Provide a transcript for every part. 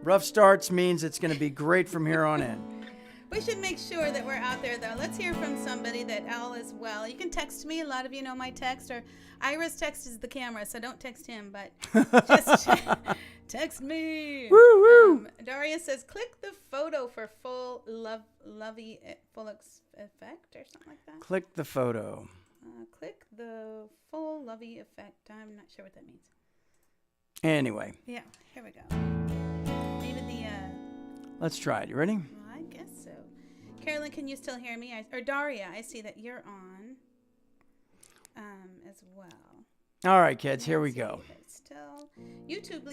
Rough starts means it's going to be great from here on in. We should make sure that we're out there, though. Let's hear from somebody that all is well. You can text me. A lot of you know my text. Or Ira's text is the camera, so don't text him, but just text me. Woo, woo. Daria says, click the photo for full lovey full effect or something like that. Click the photo. Click the full lovey effect. I'm not sure what that means. Anyway. Yeah, here we go. Maybe the... Let's try it. You ready? I guess so. Carolyn, can you still hear me? Or Daria, I see that you're on as well. All right, kids, here we go. Still, YouTube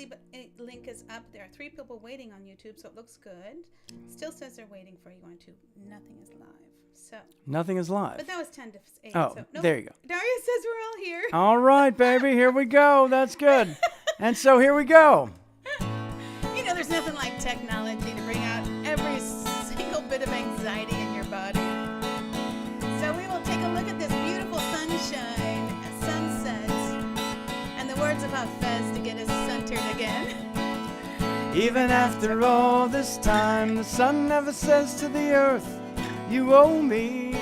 link is up. There are 3 people waiting on YouTube, so it looks good. Still says they're waiting for you on YouTube. Nothing is live. So nothing is live. But that was 10 to 8. Oh, so, nope. There you go. Daria says we're all here. All right, baby, here we go. That's good. And so here we go. You know, there's nothing like technology to bring out every single bit of anxiety in your body. So we will take a look at this beautiful sunshine, sunset, and the words about Fez to get us centered again. Even after all this time, the sun never says to the earth, you owe me,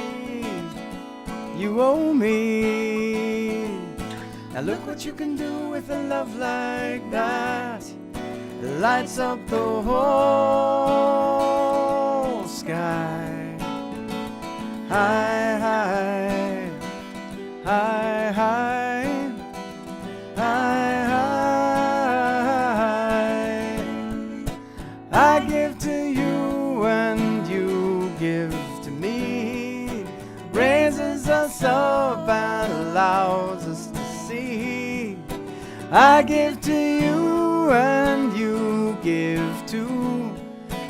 you owe me. Now look what you can do with a love like that. It lights up the whole sky. High, high, high, high, high, high. I give to you and you give to me. Raises us up and allows us to see. I give to you and you give too,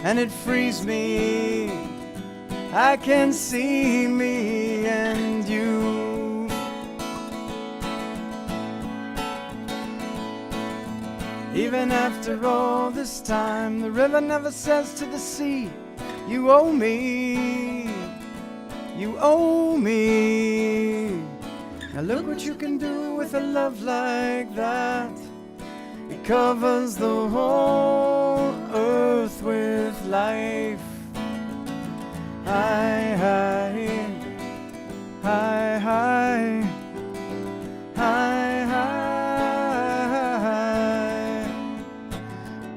and it frees me. I can see me and you. Even after all this time, the river never says to the sea, you owe me, you owe me. Now look what you can do with a love like that. It covers the whole earth with life. High, high, high, high, high, high.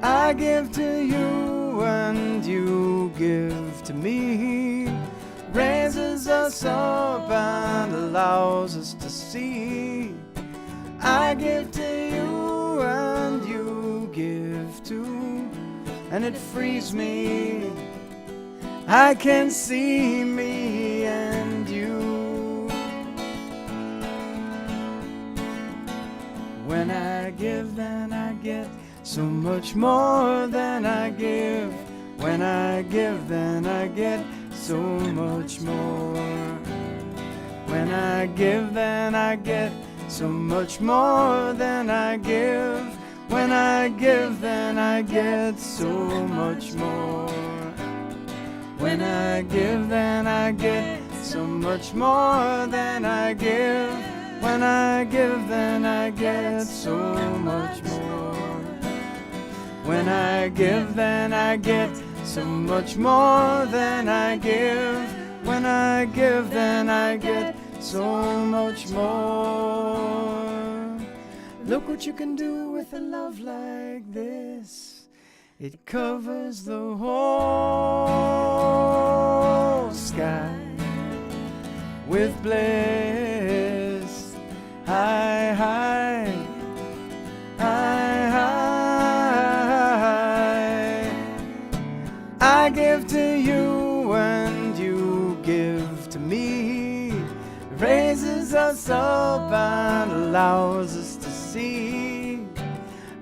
I give to you and you give to me. Raises us up and allows us to see. I give to you and you give too, and it frees me. I can see me and you. When I give, then I get so much more than I give. When I give, then I get so much more. When I give, then I get so much more than I give. When I give, then I get so much more. When I give, then I get so much more than I give. When I give, then I get so much more. When I give, then I get so much more than I give. When I give, then I get so much more. Look what you can do with a love like this. It covers the whole sky with bliss. High, high, high, high. I give to you and you give to me. Raises us up and allows us to see.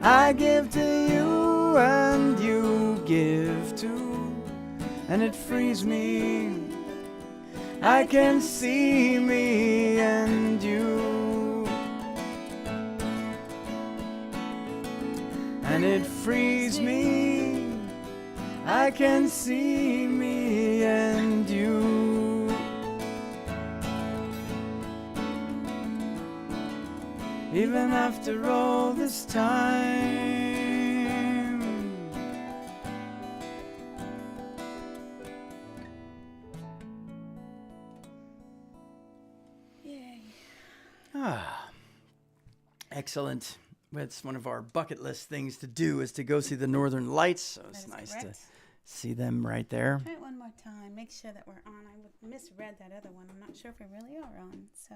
I give to you and you give too, and it frees me. I can see me and you, and it frees me. I can see me and you. Even after all this time, Excellent. It's one of our bucket list things to do is to go see the Northern Lights. So it's nice to see them right there. Try it one more time. Make sure that we're on. I misread that other one. I'm not sure if we really are on. So,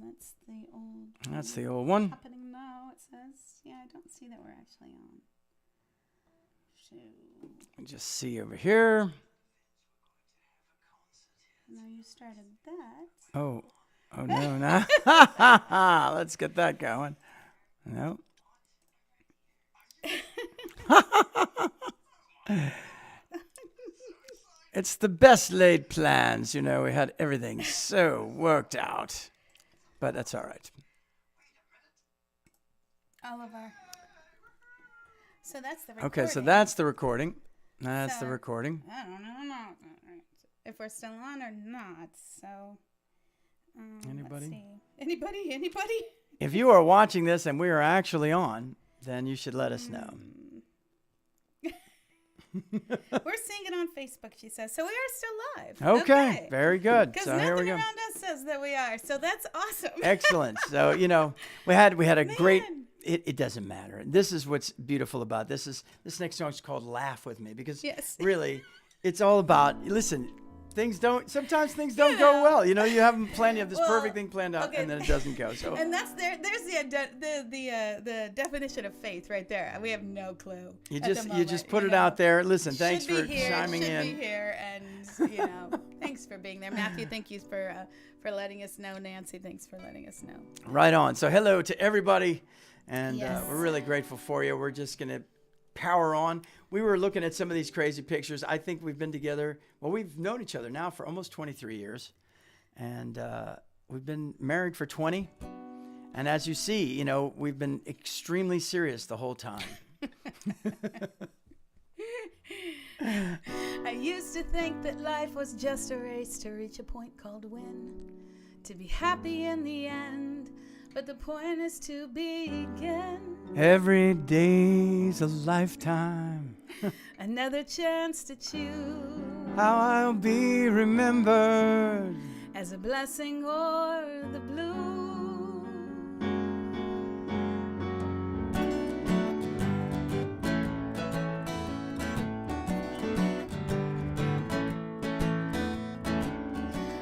that's the old. That's the old one. Happening now. It says, yeah, I don't see that we're actually on. Just see over here. No, you started that. Oh no, no. Let's get that going. No. It's the best laid plans, you know. We had everything so worked out, but that's all right. Oliver. So that's the recording. Okay, so that's the recording. That's the recording. I don't know if we're still on or not. So, anybody? Let's see. Anybody? If you are watching this and we are actually on, then you should let us know. We're seeing it on Facebook, she says. So we are still live. Okay. Very good. Because so here we nothing go. around us says that we are. So that's awesome. Excellent. So, you know, we had a great... It doesn't matter. This is what's beautiful about this next song is called Laugh With Me because really it's all about, listen, sometimes things don't go well. You know, you have this perfect thing planned out and then it doesn't go. So and there's the definition of faith right there. We have no clue. You just put it out there. Listen, thanks for chiming in. Should be here and thanks for being there. Matthew, thank you for letting us know. Nancy, thanks for letting us know. Right on. So hello to everybody. And we're really grateful for you. We're just going to power on. We were looking at some of these crazy pictures. I think we've been together. Well, we've known each other now for almost 23 years. And we've been married for 20. And as you see, you know, we've been extremely serious the whole time. I used to think that life was just a race to reach a point called win. To be happy in the end. But the point is to begin. Every day's a lifetime. Another chance to choose. How I'll be remembered. As a blessing or the blue.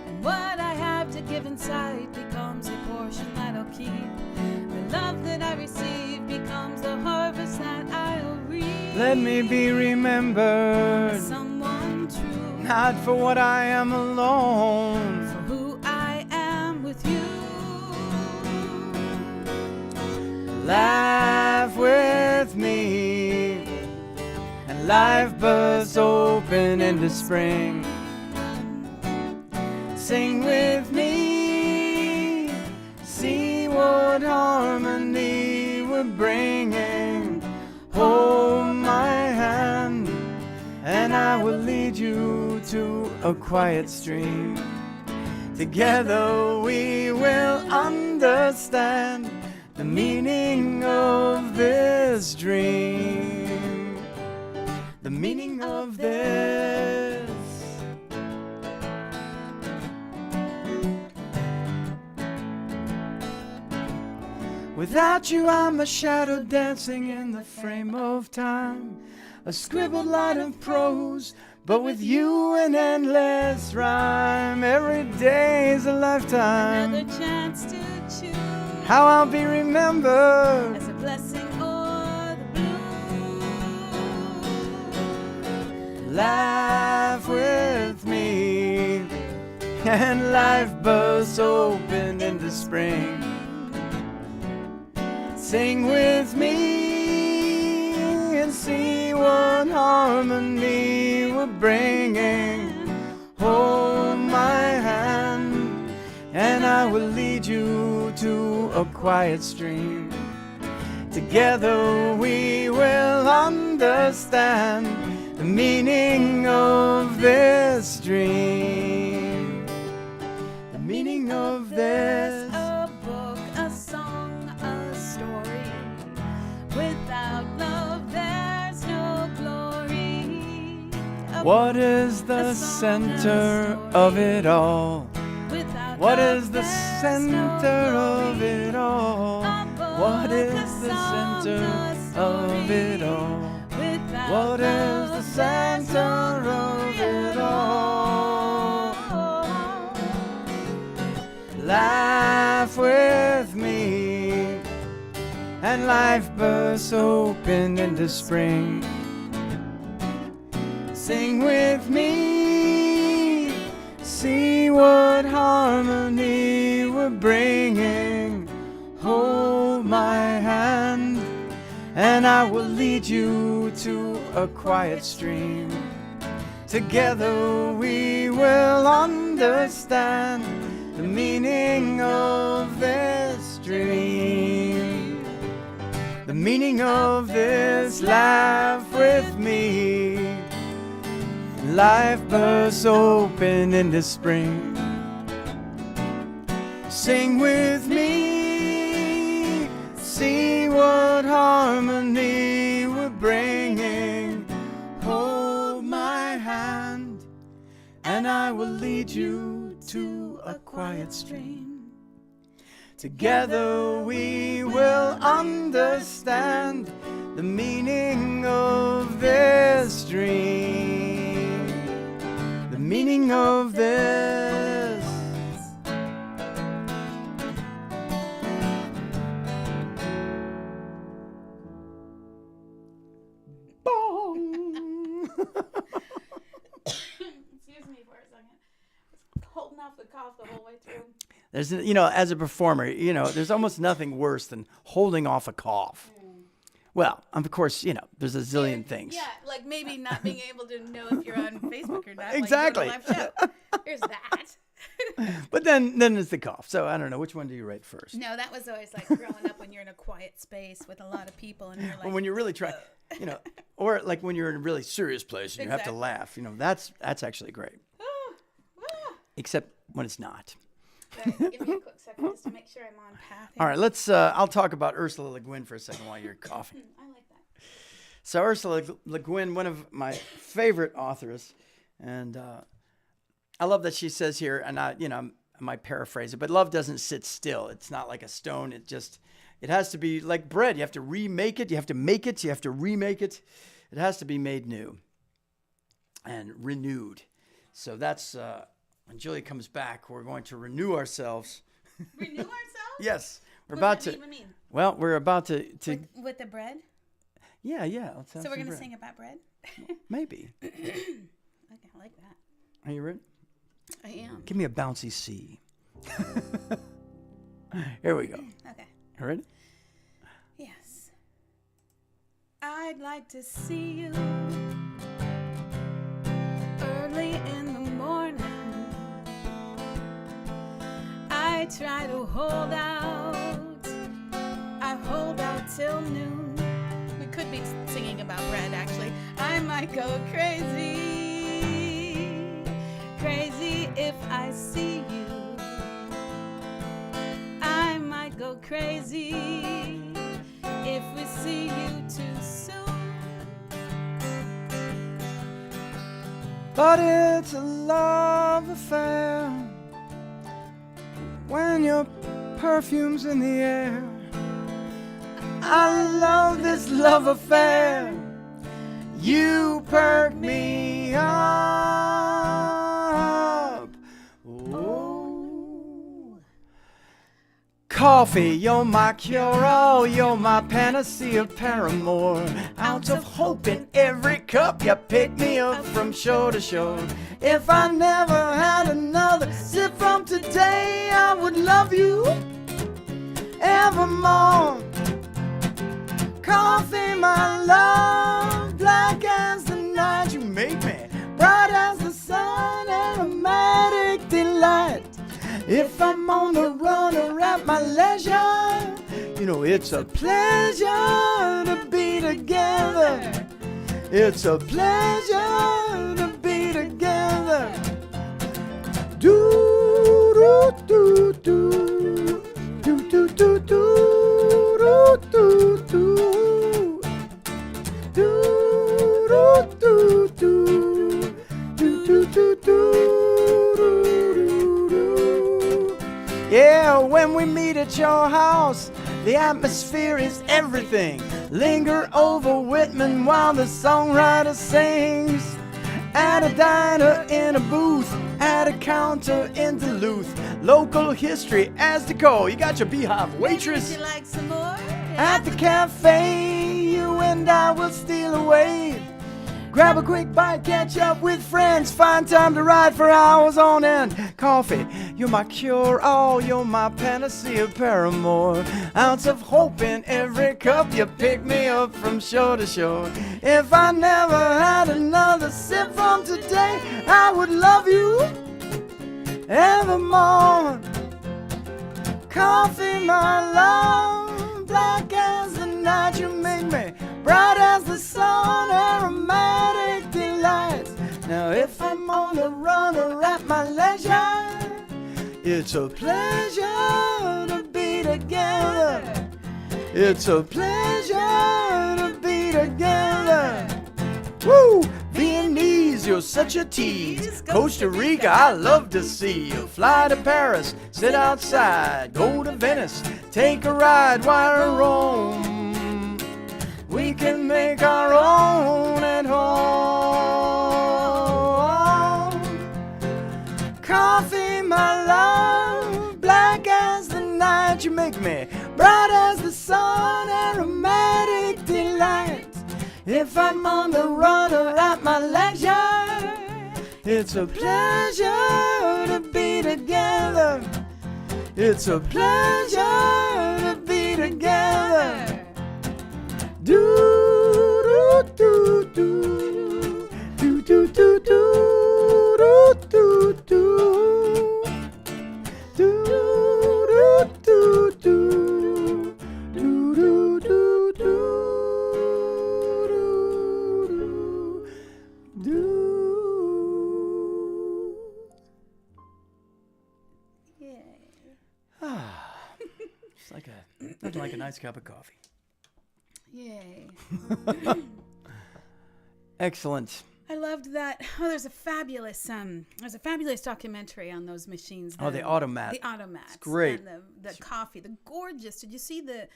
And what I have to give inside becomes a portion that I'll keep. The love that I receive becomes the harvest that I'll reap. Let me be remembered. As someone true. Not for what I am alone. For who I am with you. Laugh with me. And life bursts open into spring. Sing with me, see what harmony we're bringing. Hold my hand, and I will lead you to a quiet stream. Together we will understand the meaning of this dream. The meaning of this. Without you I'm a shadow dancing in the frame of time, a scribbled line of prose, but with you an endless rhyme. Every day's a lifetime. Another chance to choose. How I'll be remembered. As a blessing or the blue. Laugh with me, and life bursts open into spring. Sing with me and see what harmony we're bringing. Hold my hand, and I will lead you to a quiet stream. Together we will understand the meaning of this dream. The meaning of this. A book, a song, a story. Without love there's no glory. What is the center of it all? What is the center of it all? What is the center of it all? What is the center of it all? Laugh with me, and life bursts open into spring. Sing with me, see what harmony we're bringing. Hold my hand, and I will lead you to a quiet stream. Together we will understand the meaning of this dream. The meaning of this. Laugh with me. Life bursts open into spring. Sing with me, see what harmony we're bringing. Hold my hand, and I will lead you to a quiet stream. Together we will understand the meaning of this dream. The meaning of this. Bong. Excuse me for a second. Holding off the cough the whole way through. There's, as a performer, there's almost nothing worse than holding off a cough. Well, of course, there's a zillion things. Yeah, like maybe not being able to know if you're on Facebook or not. Exactly. Like you go to a live show. There's that. But then it's the cough. So I don't know, which one do you rate first? No, that was always like growing up when you're in a quiet space with a lot of people and you're like. Well, when you're really trying, or like when you're in a really serious place and you have to laugh, that's actually great. Except when it's not. Right, give me a quick second just to make sure I'm on path here. All right, I'll talk about Ursula Le Guin for a second while you're coughing. I like that. So Ursula Le Guin, one of my favorite authors, and I love that she says here, and I might paraphrase it, but love doesn't sit still. It's not like a stone. It has to be like bread. You have to remake it. You have to make it. You have to remake it. It has to be made new and renewed. So that's when Julia comes back, we're going to renew ourselves. Renew ourselves? Yes, we're What about does to. that mean? Well, we're about to. With the bread? Yeah. Let's have So we're some going to bread. sing about bread? Maybe. Okay, I like that. Are you ready? I am. Give me a bouncy C. Here we go. Okay. You ready? Yes. I'd like to see you early in the morning. I try to hold out. I hold out till noon. We could be singing about bread, actually. I might go crazy, crazy if I see you. I might go crazy if we see you too soon. But it's a love affair when your perfume's in the air. I love this love affair. You perk me up. Oh. Coffee, you're my cure-all, you're my panacea paramour. Ounce of hope in every cup, you pick me up from shore to shore. If I never had another sip from today, I would love you evermore. Coffee, my love, black as the night you make me, bright as the sun, aromatic delight. If I'm on the run or at my leisure, it's a pleasure to be together. It's a pleasure to be together. Do do do do do do do do do do do do do do do do do. at your house. The atmosphere is everything. Linger over Whitman while the songwriter sings. At a diner, in a booth, at a counter in Duluth. Local history as decor. You got your beehive waitress. Would you like some more? At the cafe, you and I will steal away. Grab a quick bite, catch up with friends. Find time to ride for hours on end. Coffee, you're my cure-all. You're my panacea paramour. Ounce of hope in every cup. You pick me up from shore to shore. If I never had another sip from today, I would love you evermore. Coffee, my love, black as the night. You make me bright as the sun, aromatic delights. Now if I'm on the run or at my leisure, it's a pleasure to be together. It's a pleasure to be together. Woo! Viennese, you're such a tease. Costa Rica, I love to see you. Fly to Paris, sit outside. Go to Venice, take a ride while Rome. We can make our own at home. Coffee, my love, black as the night. You make me bright as the sun, aromatic delight. If I'm on the run or at my leisure, it's a pleasure to be together. It's a pleasure to be together. Do do do do do do do do do do do do do. It's like nothing like a nice cup of coffee. Yay. Excellent. I loved that. Oh, there's a fabulous documentary on those machines. The Automat. The Automats. It's great. And the coffee, the gorgeous. Did you see the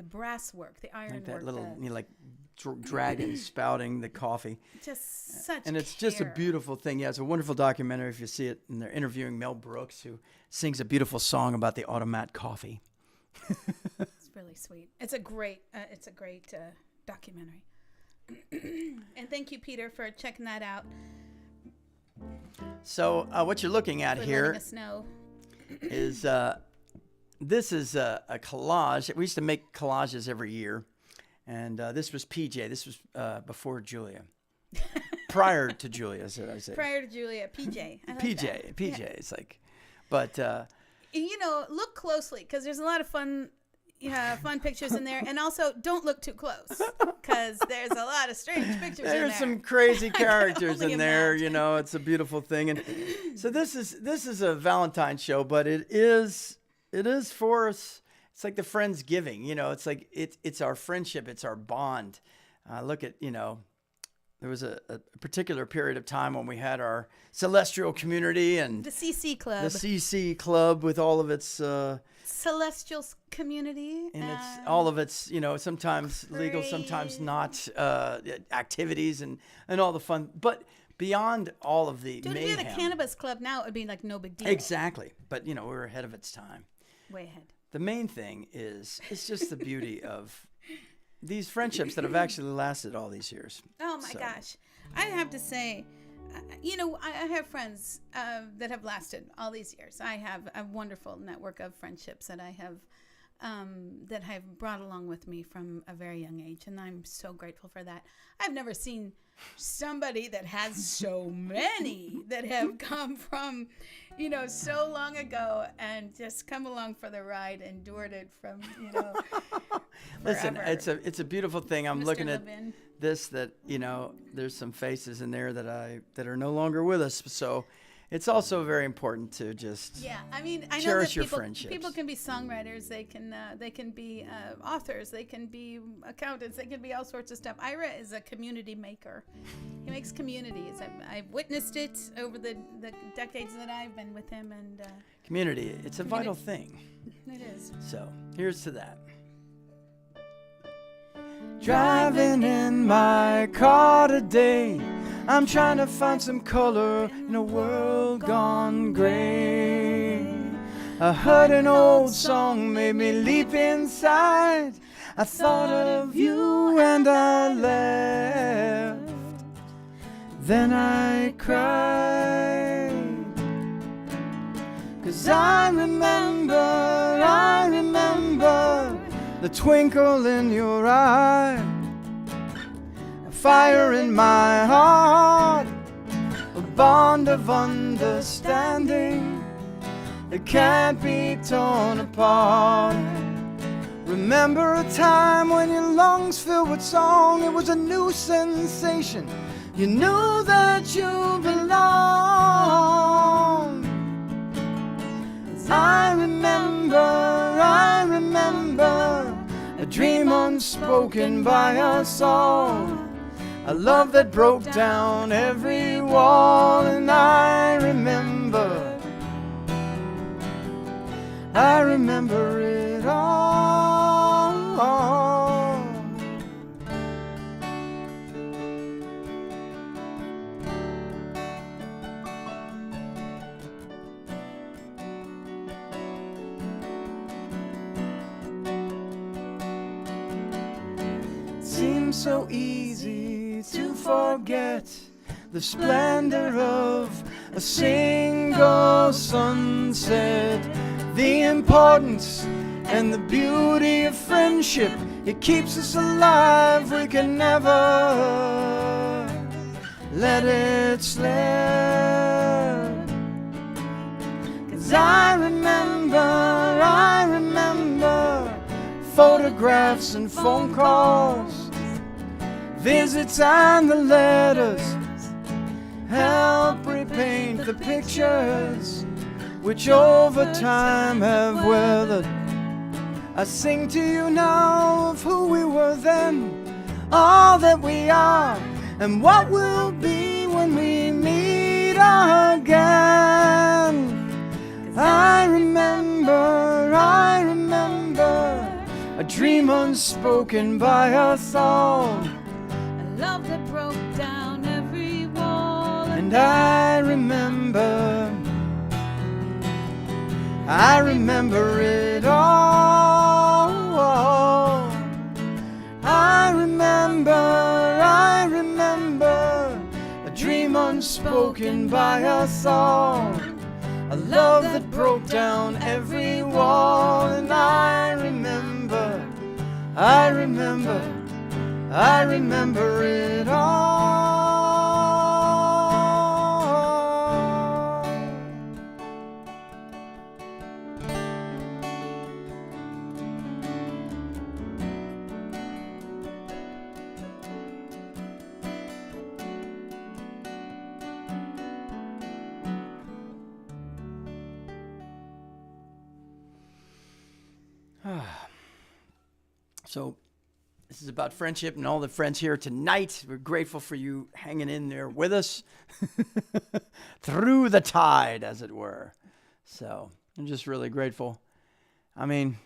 brass work, the iron Like that work? little, dragon spouting the coffee. Just such And it's care. just a beautiful thing. Yeah, it's a wonderful documentary if you see it. And they're interviewing Mel Brooks, who sings a beautiful song about the Automat coffee. It's really sweet. It's a great documentary. And thank you, Peter, for checking that out. So what you're looking at For here letting us know. is this is a collage. We used to make collages every year. And this was PJ. This was before Julia. Prior to Julia, should I say. Prior to Julia, PJ. I like PJ. that. PJ. Yeah. It's like, but... look closely because there's a lot of fun pictures in there, and also don't look too close because there's a lot of strange pictures in there. There's some crazy characters only in there. imagine. It's a beautiful thing. And so this is a Valentine show, but it is for us. It's like the Friendsgiving. It's like it's our friendship. It's our bond. Look at there was a particular period of time when we had our celestial community and The CC Club. the CC Club with all of its Celestial community. and it's all of its sometimes legal, sometimes not activities and all the fun. But beyond all of the Dude, if mayhem, we had a cannabis club now, it would be like no big deal. exactly. But we're ahead of its time. Way ahead. The main thing is it's just the beauty of these friendships that have actually lasted all these years. Oh my gosh. I have to say, I have friends that have lasted all these years. I have a wonderful network of friendships that I have brought along with me from a very young age, and I'm so grateful for that. I've never seen somebody that has so many that have come from, so long ago and just come along for the ride, endured it from, Listen, forever. it's a beautiful thing. I'm Mr. looking at Levin. this that there's some faces in there that are no longer with us. So it's also very important to just Yeah, I mean, I know that cherish your people friendships. can be songwriters, they can be authors, they can be accountants, they can be all sorts of stuff. Ira is a community maker. He makes communities. I've witnessed it over the decades that I've been with him, and Community, it's a vital thing. it is. So here's to that. Driving in my car today, I'm trying to find some color in a world gone gray. I heard an old song, made me leap inside. I thought of you and I laughed. Then I cried. 'Cause I remember the twinkle in your eye, a fire in my heart, a bond of understanding that can't be torn apart. Remember a time when your lungs filled with song, it was a new sensation. You knew that you belonged. I remember a dream unspoken by us all, a love that broke down every wall. And I remember it all. Seems so easy to forget the splendor of a single sunset, the importance and the beauty of friendship. It keeps us alive, we can never let it slip. 'Cause I remember photographs and phone calls, visits and the letters help repaint the pictures which over time have weathered. I sing to you now of who we were then, all that we are, and what we'll be when we meet again. I remember a dream unspoken by us all, A love that broke down every wall. and I remember it all. I remember a dream unspoken by us all, a love that broke down every wall. And I remember it all. So this is about friendship and all the friends here tonight. We're grateful for you hanging in there with us through the tide, as it were. So I'm just really grateful. I mean,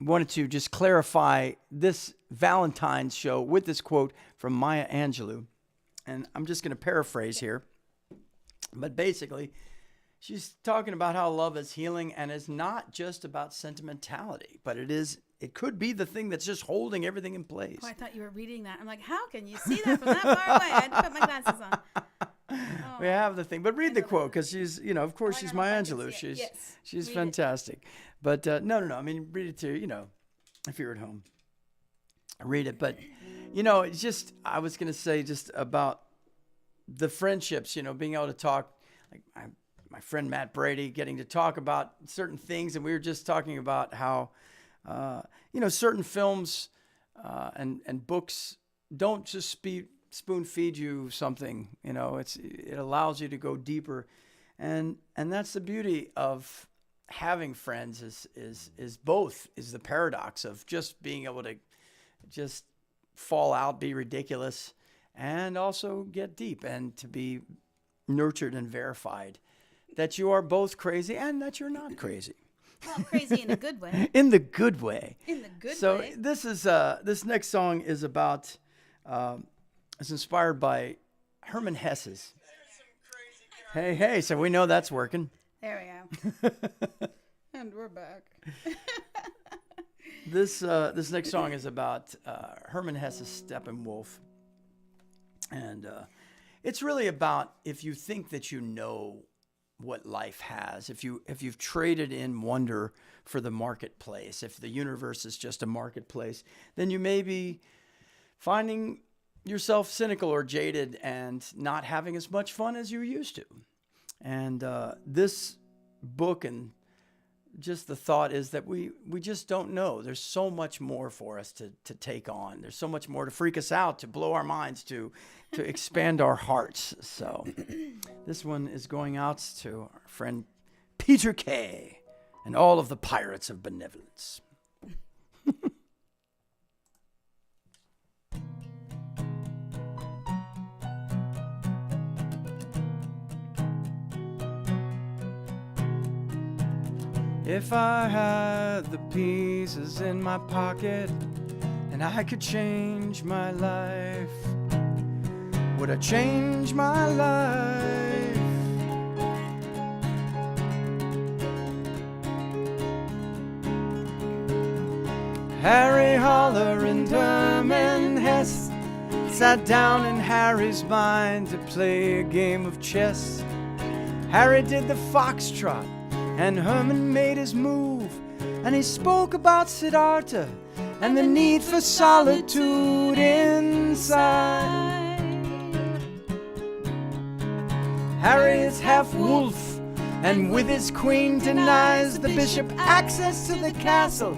wanted to just clarify this Valentine's show with this quote from Maya Angelou. And I'm just going to paraphrase here. But basically, she's talking about how love is healing and is not just about sentimentality, but it could be the thing that's just holding everything in place. Oh, I thought you were reading that. I'm like, how can you see that from that far away? I had to put my glasses on. Oh. We have the thing, but read the quote because she's, of course, I she's got Maya my pockets, Angelou. yeah. She's Read fantastic. But no. I mean, read it to if you're at home, read it. But it's just I was gonna say just about the friendships. Being able to talk, like my friend Matt Brady, getting to talk about certain things, and we were just talking about how certain films and books don't just spoon feed you something. It allows you to go deeper And that's the beauty of having friends is both is the paradox of just being able to just fall out, be ridiculous, and also get deep and to be nurtured and verified that you are both crazy and that you're not crazy. Well, crazy in a good way. In the good way. In the good So way. this is this next song is about it's inspired by Herman Hesse's. Hey, so we know that's working. There we go. And we're back. This next song is about Herman Hesse's Steppenwolf, and it's really about if you think that you know what life has, if you've traded in wonder for the marketplace, if the universe is just a marketplace, then you may be finding yourself cynical or jaded and not having as much fun as you used to. And this book and just the thought is that we just don't know. There's so much more for us to take on. There's so much more to freak us out, to blow our minds, to expand our hearts. So this one is going out to our friend Peter Kay and all of the pirates of benevolence. If I had the pieces in my pocket and I could change my life, would I change my life? Harry Holler and Herman Hesse sat down in Harry's mind to play a game of chess. Harry did the foxtrot and Herman made his move, and he spoke about Siddhartha and the need for solitude inside. Harry is half wolf, and with his queen denies the bishop access to the castle,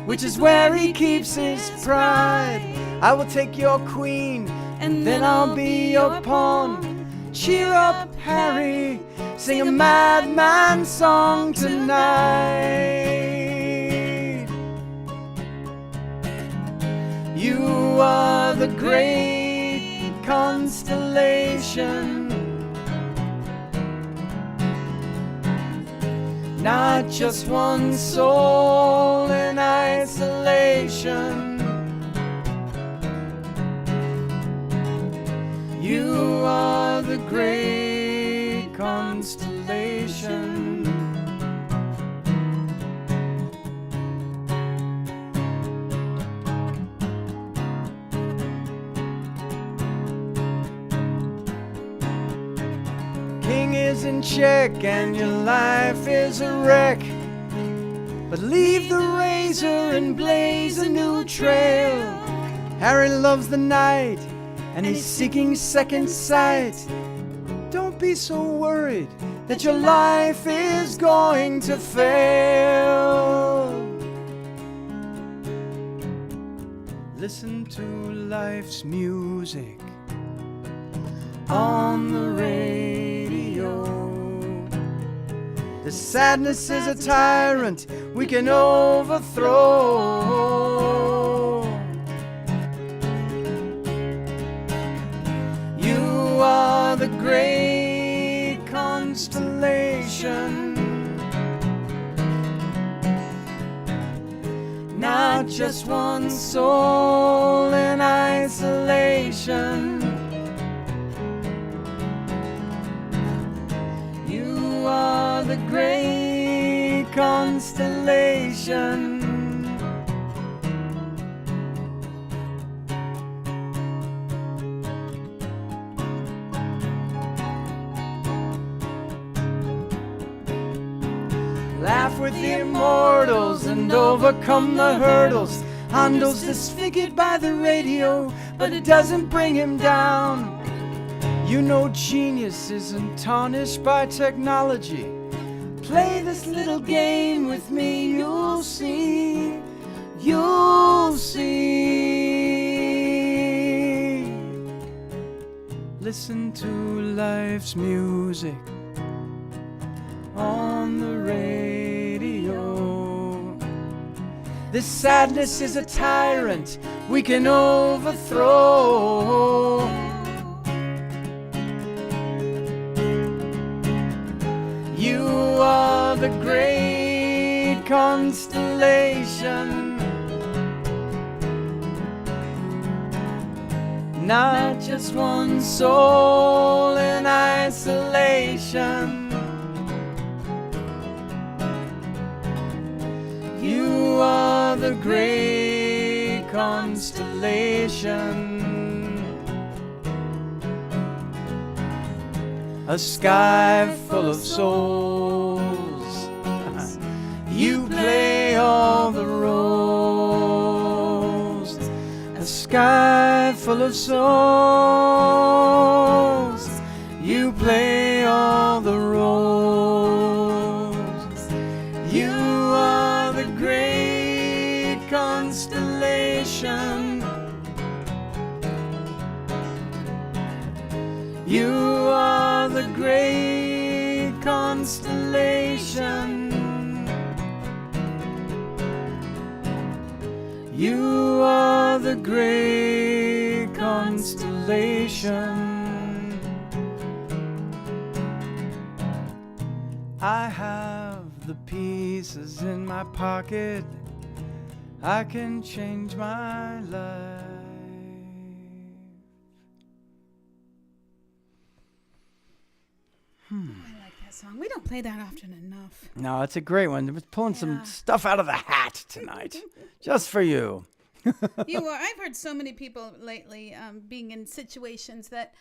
which is where he keeps his pride. I will take your queen, and then I'll be your pawn. Cheer up, Harry, sing a madman song tonight. You are the great constellation, not just one soul in isolation. You are the great constellation. King is in check and your life is a wreck, but leave the razor and blaze a new trail. Harry loves the night and he's seeking second sight. Don't be so worried that your life is going to fail. Listen to life's music on the radio. The sadness is a tyrant we can overthrow. You are the great constellation, not just one soul in isolation. You are the great constellation. Laugh with the immortals and overcome the hurdles. Handel's disfigured by the radio, but it doesn't bring him down. You know genius isn't tarnished by technology. Play this little game with me, you'll see, you'll see. Listen to life's music on the radio. This sadness is a tyrant we can overthrow. You are the great constellation, not just one soul in isolation. You are the great constellation, a sky full of souls. You play all the roles, a sky full of souls. You play all the roles. You are the great constellation. You are the great constellation. You are the great constellation. I have the pieces in my pocket. I can change my life. I like that song. We don't play that often enough. No, it's a great one. We're pulling some stuff out of the hat tonight, just for you. I've heard so many people lately being in situations that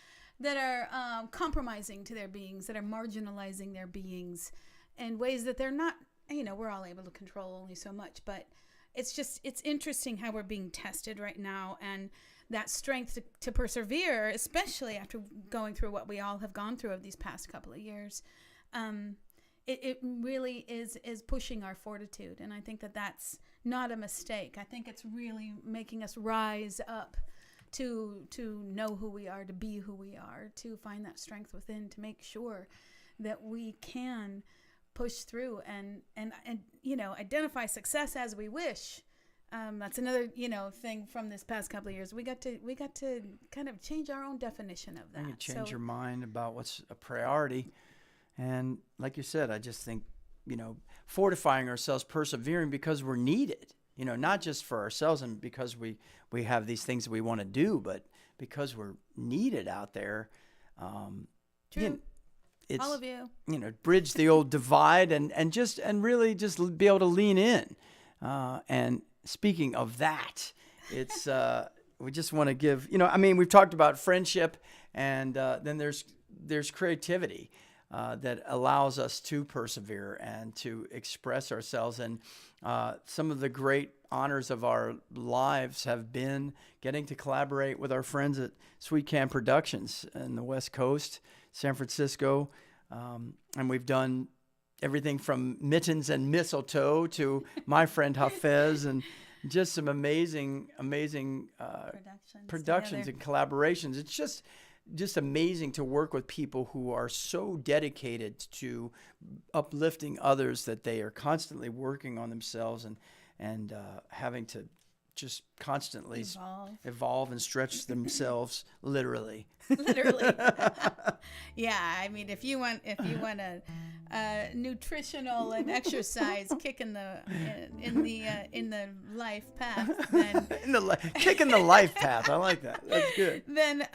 are compromising to their beings, that are marginalizing their beings in ways that they're not. We're all able to control only so much, but it's interesting how we're being tested right now, and that strength to persevere, especially after going through what we all have gone through of these past couple of years. It really is pushing our fortitude, and I think that that's not a mistake. I think it's really making us rise up to know who we are, to be who we are, to find that strength within, to make sure that we can push through and identify success as we wish. That's another thing from this past couple of years. We got to kind of change our own definition of that. You change your mind about what's a priority. And like you said, I just think, fortifying ourselves, persevering because we're needed, not just for ourselves and because we have these things that we want to do, but because we're needed out there. True. It's, all of you. Bridge the old divide and really just be able to lean in. And speaking of that, it's we just want to give, we've talked about friendship, and then there's creativity. That allows us to persevere and to express ourselves. And some of the great honors of our lives have been getting to collaborate with our friends at Sweet Can Productions in the West Coast, San Francisco. And we've done everything from mittens and mistletoe to my friend Hafez, and just some amazing productions and collaborations. It's just amazing to work with people who are so dedicated to uplifting others that they are constantly working on themselves and having to just constantly evolve and stretch themselves literally. Yeah, if you want a nutritional and exercise kick in the life path, then kick in the life path. I like that. That's good. Then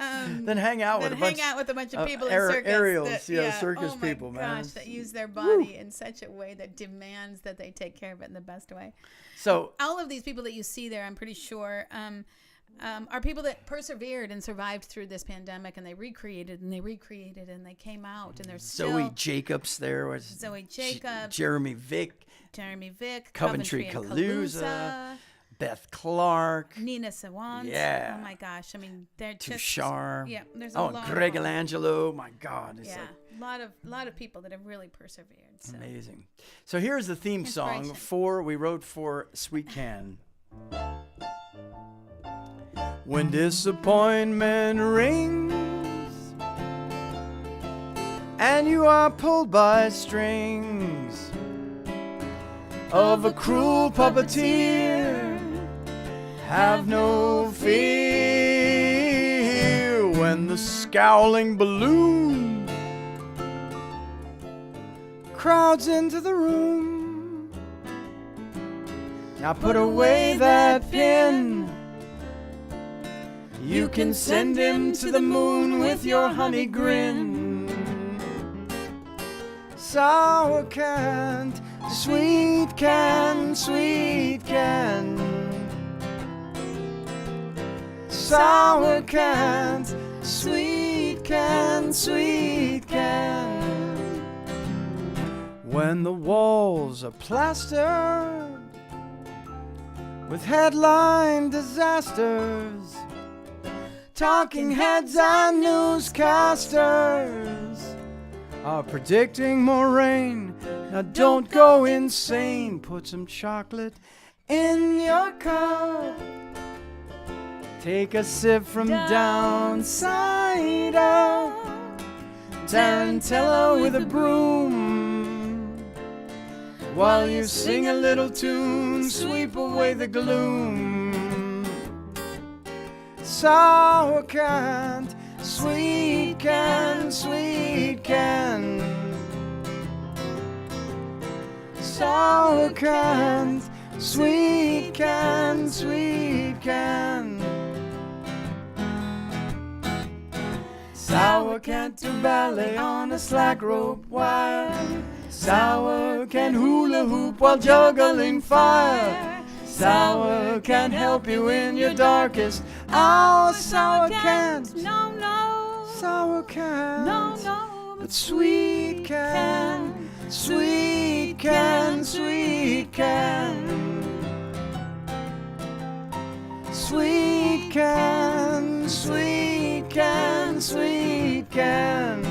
hang out with a bunch of people in circus. Aerials, circus people, man. That use their body in such a way that demands that they take care of it in the best way. So all of these people that you see there, I'm pretty sure, are people that persevered and survived through this pandemic, and they recreated and they came out, and there's Zoe Jacobs there was Zoe Jacobs, Jeremy Vick, Coventry Kaluza, Beth Clark, Nina Sawant. Yeah. Oh my gosh. They're just Tushar. Yeah. There's a lot. Greg Elangelo. My God. It's a lot of people that have really persevered. So. Amazing. So here's the theme song we wrote for Sweet Can. When disappointment rings and you are pulled by strings of a cruel puppeteer. Have no fear when the scowling balloon crowds into the room. Now put away that pin. You can send him to the moon with your honey grin. Sour can't, sweet can, sweet can. Sour can't, sweet can, sweet can. When the walls are plastered with headline disasters, talking heads and newscasters are predicting more rain. Now don't go insane. Put some chocolate in your cup. Take a sip from downside up. Tarantella with a broom. While you sing a little tune, sweep away the gloom. Sour can't, sweet can, sweet can. Sour can't, sweet can, sweet can. Sour can't do ballet on a slack rope wire. Sour can hula hoop while juggling fire. Sour can help you in your darkest hour. Sour can't, no, no. Sour can't, No, no. but sweet can, sweet can, sweet can. Sweet can, sweet can, sweet can.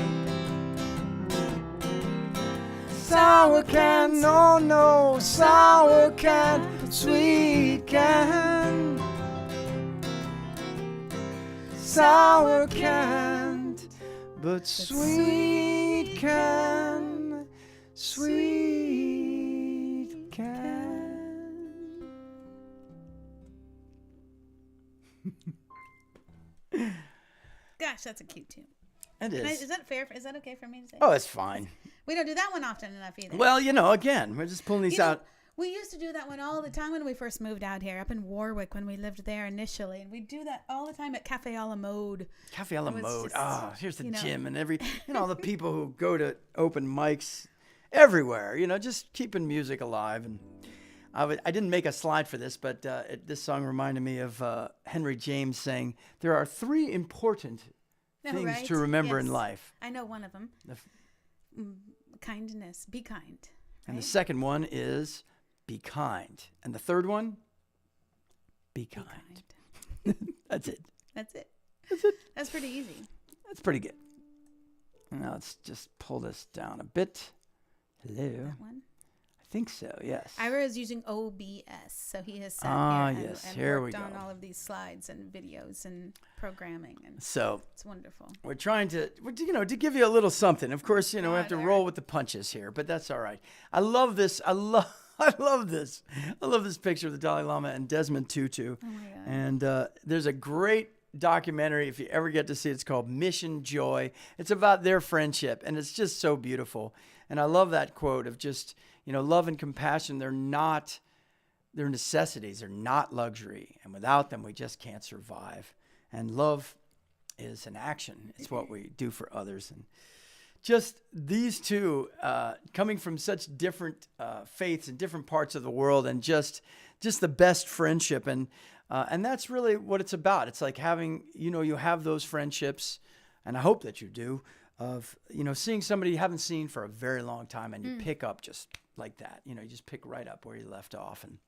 Sour can, no, no. Sour can, sweet can. Sour can't, but sweet can, sweet can. Gosh, that's a cute tune. It is. Is that fair? Is that okay for me to say? Oh, it's fine. We don't do that one often enough either. Well, again, we're just pulling these out. We used to do that one all the time when we first moved out here, up in Warwick when we lived there initially. And we do that all the time at Cafe a la Mode. Cafe a la Mode. just, Here's the you know. gym and all the people who go to open mics everywhere, just keeping music alive. And I didn't make a slide for this, but this song reminded me of Henry James saying, there are three important things right? to remember Yes. in life. I know one of them. Kindness. Be kind. And the right? second one is be kind. And the third one, be kind. That's it. That's it. That's it. That's pretty easy. That's pretty good. Now let's just pull this down a bit. Hello. That one. I think so, yes. Ira is using OBS, so he has sat here yes, and here worked we on go. all of these slides and videos and programming, and So it's wonderful. we're trying to, to give you a little something. Of course, we have to God, roll Eric. with the punches here, but that's all right. I love this. I love this. I love this picture of the Dalai Lama and Desmond Tutu. Oh my God. And there's a great documentary, if you ever get to see it, it's called Mission Joy. It's about their friendship, and it's just so beautiful. And I love that quote of just, love and compassion, they're necessities, they're not luxury. And without them, we just can't survive. And love is an action. It's what we do for others. And just these two coming from such different faiths and different parts of the world, and just the best friendship. And that's really what it's about. It's like having, you have those friendships, and I hope that you do, of, seeing somebody you haven't seen for a very long time, and you pick up just like that. You just pick right up where you left off. And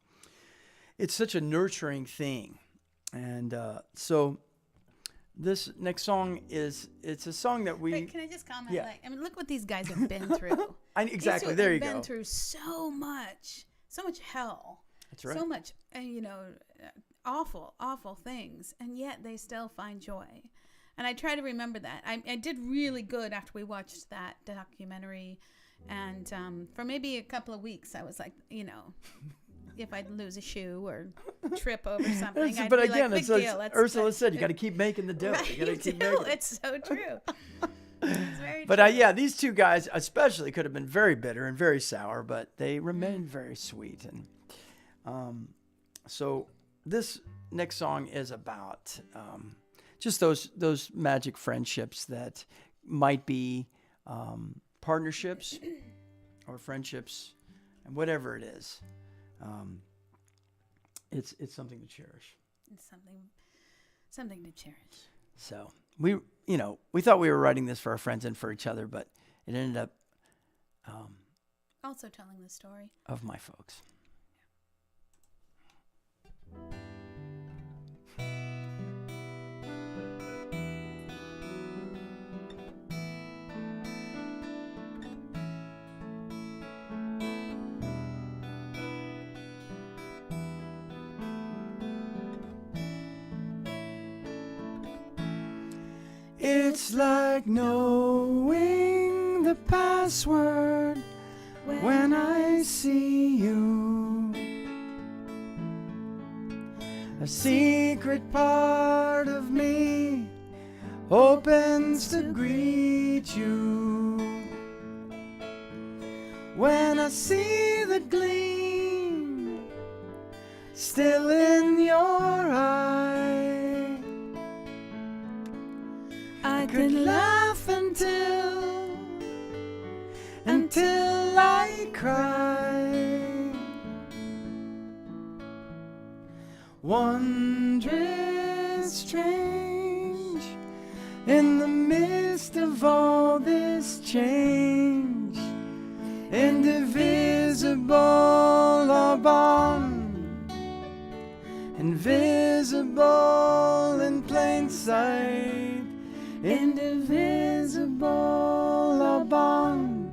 it's such a nurturing thing. And so this next song it's a song that we... Wait, can I just comment? Yeah. Look what these guys have been through. Exactly, These two there you have go. been through so much hell. That's right. So much, awful, awful things, and yet they still find joy. And I try to remember that. I did really good after we watched that documentary. And for maybe a couple of weeks, I was like, if I'd lose a shoe or trip over something, I'd but be again, like, big deal. Ursula said, you got to keep making the dough. Right, You got to you keep do. making it. It's so true. It's very But true. yeah, these two guys especially could have been very bitter and very sour, but they remained very sweet. And so this next song is about just those magic friendships that might be partnerships or friendships, and whatever it is, it's something to cherish. It's something to cherish. So we thought we were writing this for our friends and for each other, but it ended up Also telling the story of my folks. It's like knowing the password when I see you. A secret part of me opens to greet you. When I see the gleam still in your eye, I could laugh until I cry. Wondrous strange, in the midst of all this change, indivisible our bond, invisible in plain sight, indivisible our bond,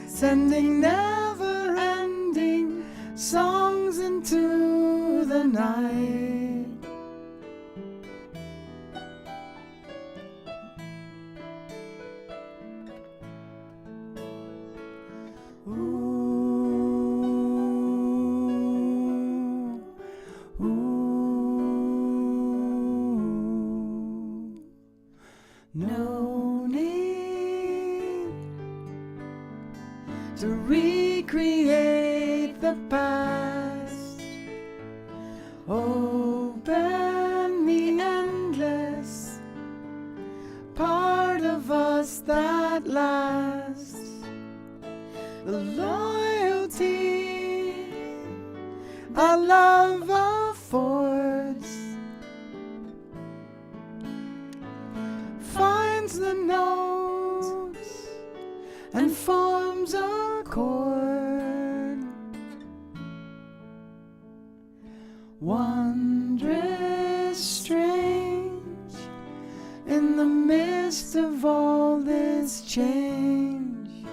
sending never-ending songs into the night. No need to recreate the past. Open the endless part of us that lasts. The loyalty our love affords finds the notes and forms a chord. Wondrous strange, in the midst of all this change,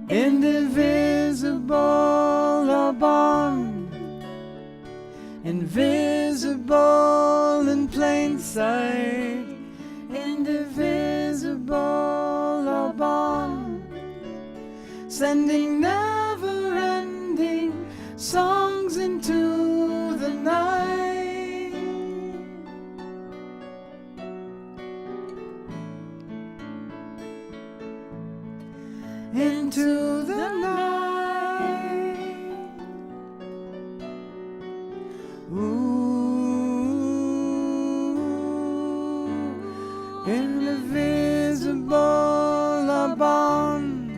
indivisible our bond, invisible in plain sight, indivisible our bond, sending never-ending songs into the night. Into the night. Ooh, indivisible our bond,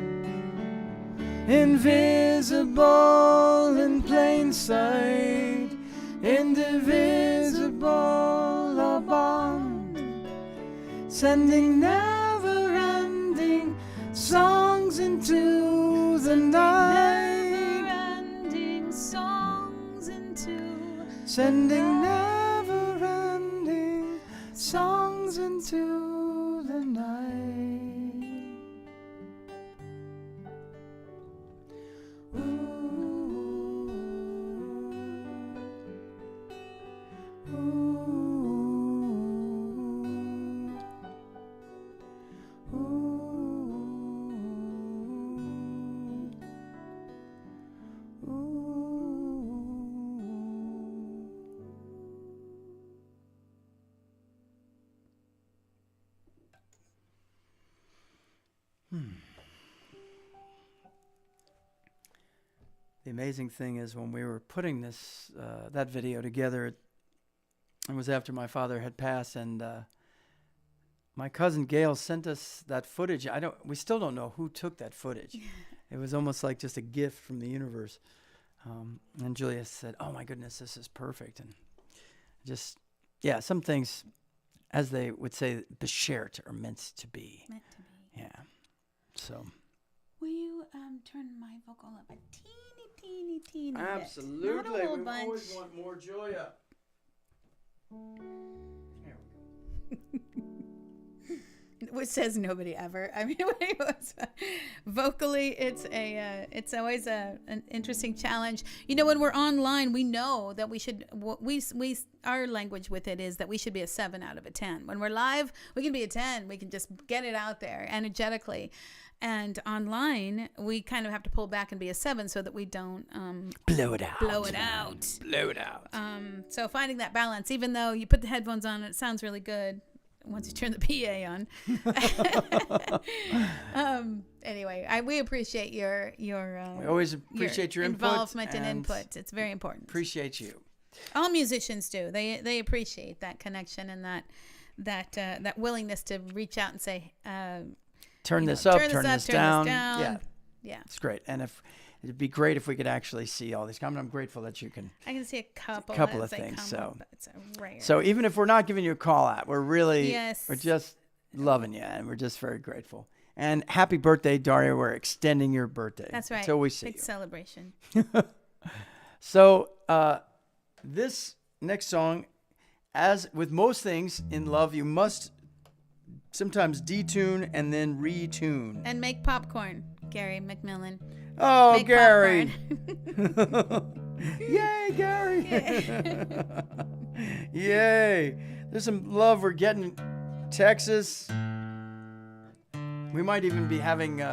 invisible in plain sight, indivisible our bond, sending never-ending songs into the night, never-ending songs into sending never-ending songs into the night. Ooh. Ooh. the amazing thing is when we were putting this that video together, it was after my father had passed, and my cousin Gail sent us that footage. We still don't know who took that footage. It was almost like just a gift from the universe. And Julia said, "Oh my goodness, this is perfect." And just, yeah, some things, as they would say, beshert, are meant to be. Meant to be. Yeah. So. Will you turn my vocal up a teeny bit? Absolutely. Not a whole We bunch. always want more Julia. There we go. Which says nobody ever. I mean, vocally, it's always an interesting challenge. You know, when we're online, we know that we should. Our language with it is that we should be a 7 out of a 10. When we're live, we can be a 10. We can just get it out there energetically. And online, we kind of have to pull back and be a 7 so that we don't blow it out. Blow it out. Blow it out. So finding that balance, even though you put the headphones on, it sounds really good. Once you turn the PA on. Anyway, we appreciate your we always appreciate your involvement and input. It's very important. Appreciate you. All musicians do. They appreciate that connection and that willingness to reach out and say, turn this up, turn this down. Yeah. It's great. And it'd be great if we could actually see all these comments. I'm grateful that you can. I can see a couple of things. So it's rare. So even if we're not giving you a call out, we're really, Yes. we're just loving you, and we're just very grateful. And happy birthday, Daria. We're extending your birthday. That's right. Until we see Big you. celebration. So this next song, as with most things in love, you must sometimes detune and then retune. And make popcorn, Gary McMillan. Oh, Make Gary. popcorn. Yay, Gary. Yay. There's some love we're getting. Texas. We might even be having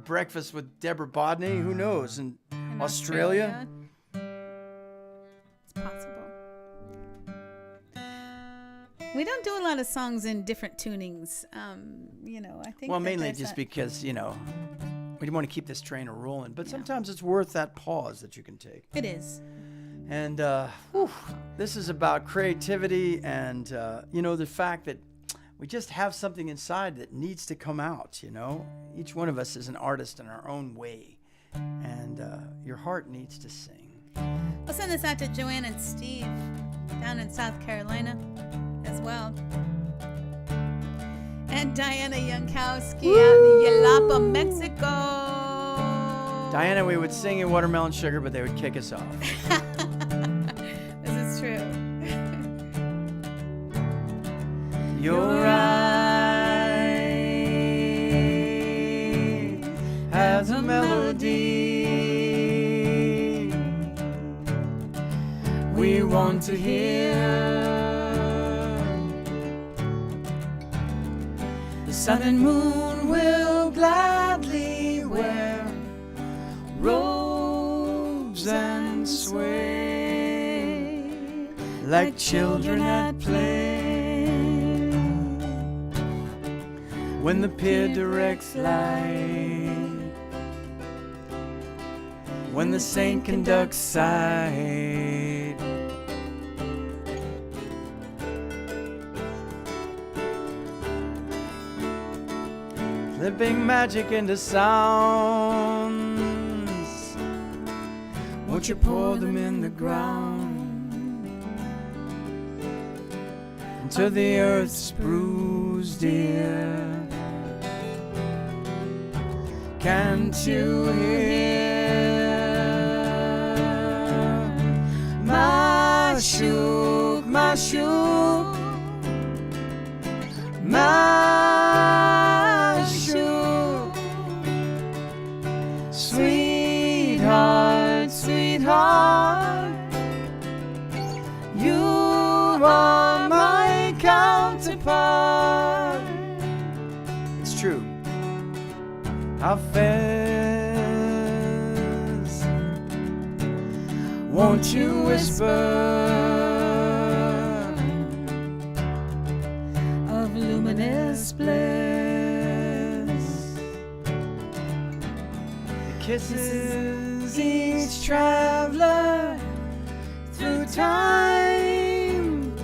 breakfast with Deborah Bodney. Who knows? In Australia. It's possible. We don't do a lot of songs in different tunings. I think. Well, mainly just because, we want to keep this train rolling. But sometimes it's worth that pause that you can take. It is. And this is about creativity and, the fact that we just have something inside that needs to come out, Each one of us is an artist in our own way. And your heart needs to sing. We'll send this out to Joanne and Steve down in South Carolina as well. And Diana Yankowski out in Yelapa, Mexico. Diana, we would sing in Watermelon Sugar, but they would kick us off. This is true. Your eye has a melody we want to hear. The sun and moon will gladly wear robes and sway like children at play. When the pier directs light, when the saint conducts sight, flipping magic into sounds, won't you pour them in the ground into the earth's bruised ear? Can't you hear my shook, my shook, my shook, sweetheart, sweetheart, you are my counterpart. It's true. How fast won't you whisper of luminous bliss? The kisses as each traveler through time.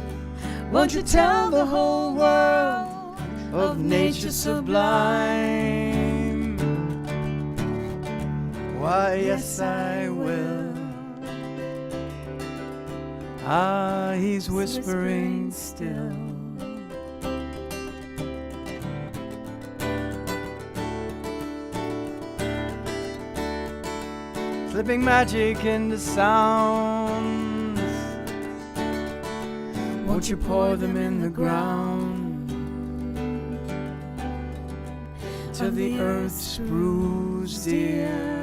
Won't you tell the whole world of nature sublime? Why, yes, I will. Ah, he's whispering still. Slipping magic into sounds. Won't you pour them in the ground till the earth's bruised ear?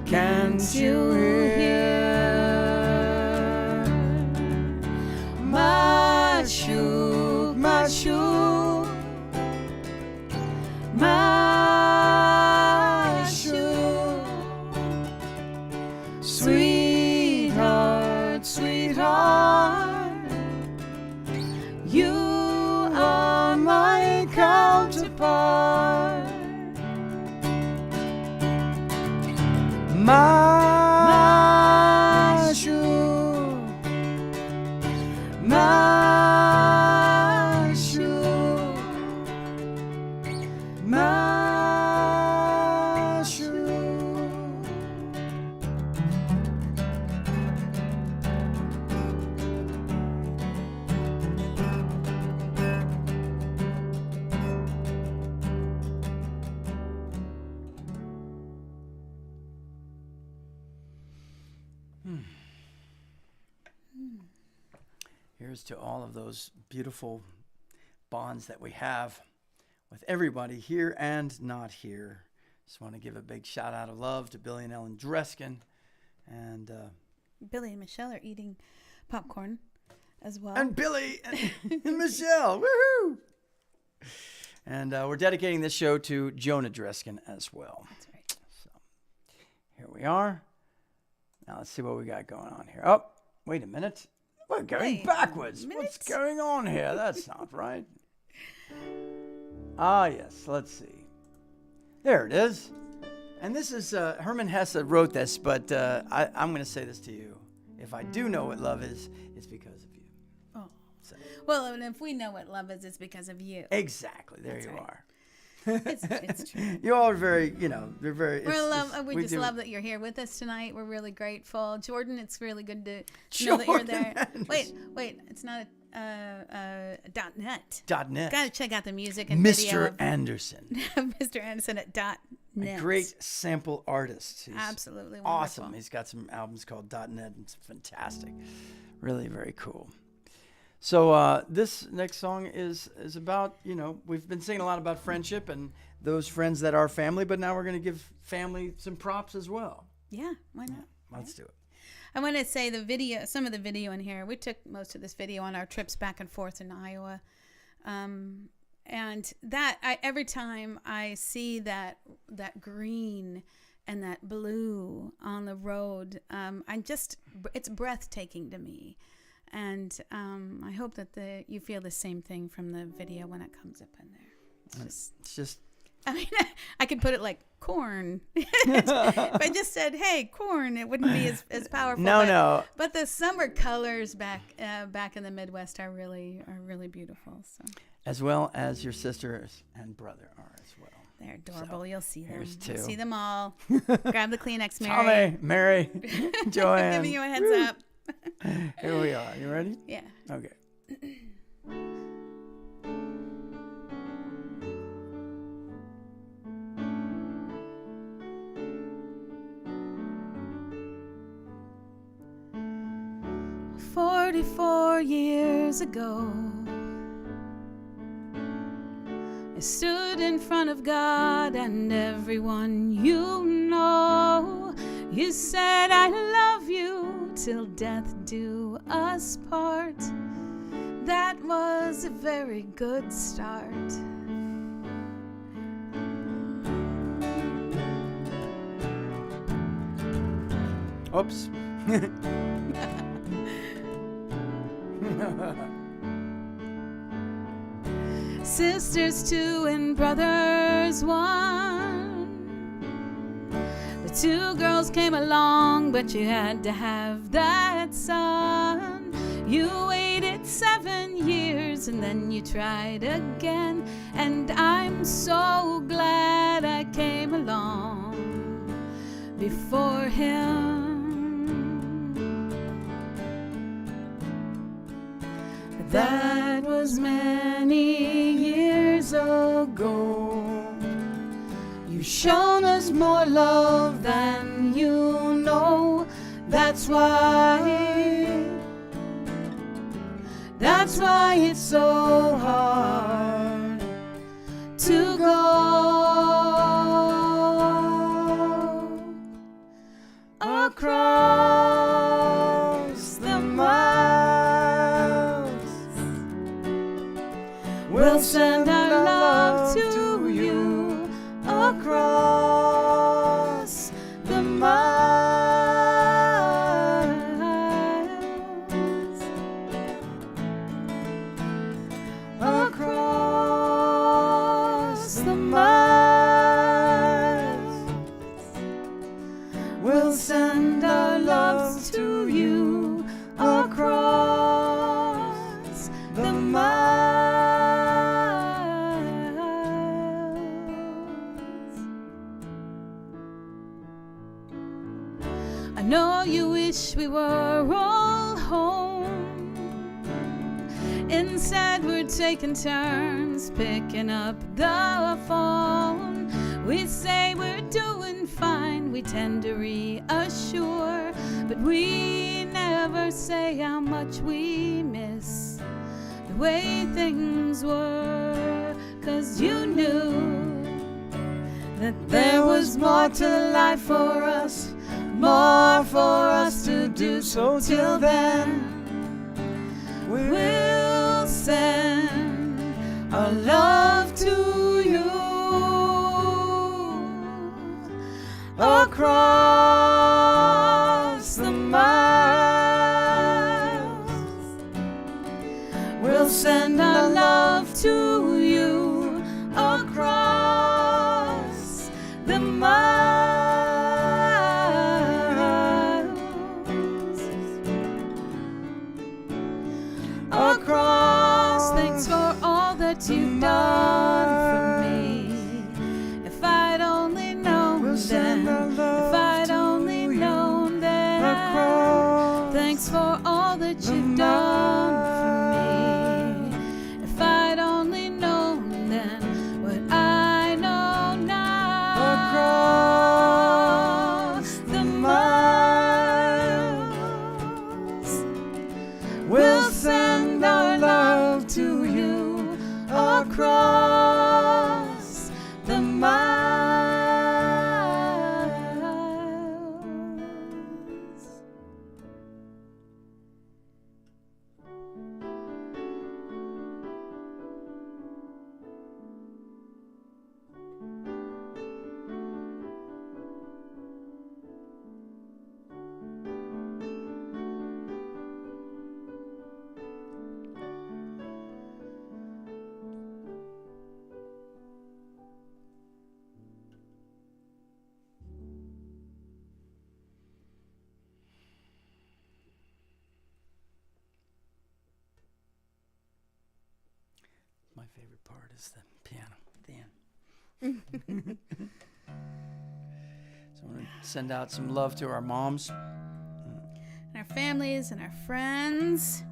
Can't you hear my shoe, my shoe, my shoe? Sweetheart, sweetheart, you are my counterpart. My shoe, my shoe, my shoe. Here's to all of those beautiful bonds that we have with everybody here and not here. Just want to give a big shout out of love to Billy and Ellen Dreskin. And Billy and Michelle are eating popcorn as well. And Billy and Michelle. Woohoo! And we're dedicating this show to Jonah Dreskin as well. That's right. So here we are. Now let's see what we got going on here. Oh, wait a minute. We're going backwards. What's going on here? That's not right. Ah, yes. Let's see. There it is. And this is, Herman Hesse wrote this, but I'm going to say this to you. If I do know what love is, it's because of you. Oh. So. Well, and if we know what love is, it's because of you. Exactly. There That's you right. are. It's true. You all are very, they're very. We just love that you're here with us tonight. We're really grateful. Jordan, it's really good to know that you're there. Anderson. Wait, it's not .net. .net. Got to check out the music and Mr. video of Anderson. Mr. Anderson at .net. A great sample artist. He's absolutely wonderful. awesome. He's got some albums called .net. It's fantastic. Really very cool. So this next song is about, we've been singing a lot about friendship and those friends that are family, but now we're going to give family some props as well. Yeah, why not? Let's do it. I want to say some of the video in here, we took most of this video on our trips back and forth in Iowa. And every time I see that green and that blue on the road, it's breathtaking to me. And I hope that you feel the same thing from the video when it comes up in there. It's just I mean, I could put it like corn. If I just said, "Hey, corn," it wouldn't be as powerful. No. But the summer colors back in the Midwest are really beautiful. So. As well as your sisters and brother are as well. They're adorable. So, you'll see them. Here's two. You'll see them all. Grab the Kleenex, Mary. Tommy, Mary, Joanne. Giving you a heads up. Here we are. You ready? Yeah. Okay. "44 years ago, I stood in front of God and everyone you know. You said, 'I love you till death do us part.' That was a very good start. Oops. Sisters two and brothers one. The 2 girls came along, but you had to have that son. You waited 7 years and then you tried again, and I'm so glad I came along before him. That was many years ago. You've shown us more love than you know. That's why it's so hard to go across the miles. We'll send our love to you across the miles. Across the miles. We'll send our love to you across the miles. I know you wish we were all home. Instead, we're taking turns picking up the phone. We say we're doing fine, we tend to reassure, but we never say how much we miss the way things were. 'Cause you knew that there was more to life for us, more for us to do. So till then, we'll send our love to you across the miles. We'll send our love to you across the miles. Across. Thanks for all that you've done for me. If I'd only known then, if I'd only known then. Thanks for all that you've done for me. If I'd only known then what I know now. Across the miles. We'll send our love to you across the miles. My favorite part is the piano at the end. So I want to send out some love to our moms. And our families and our friends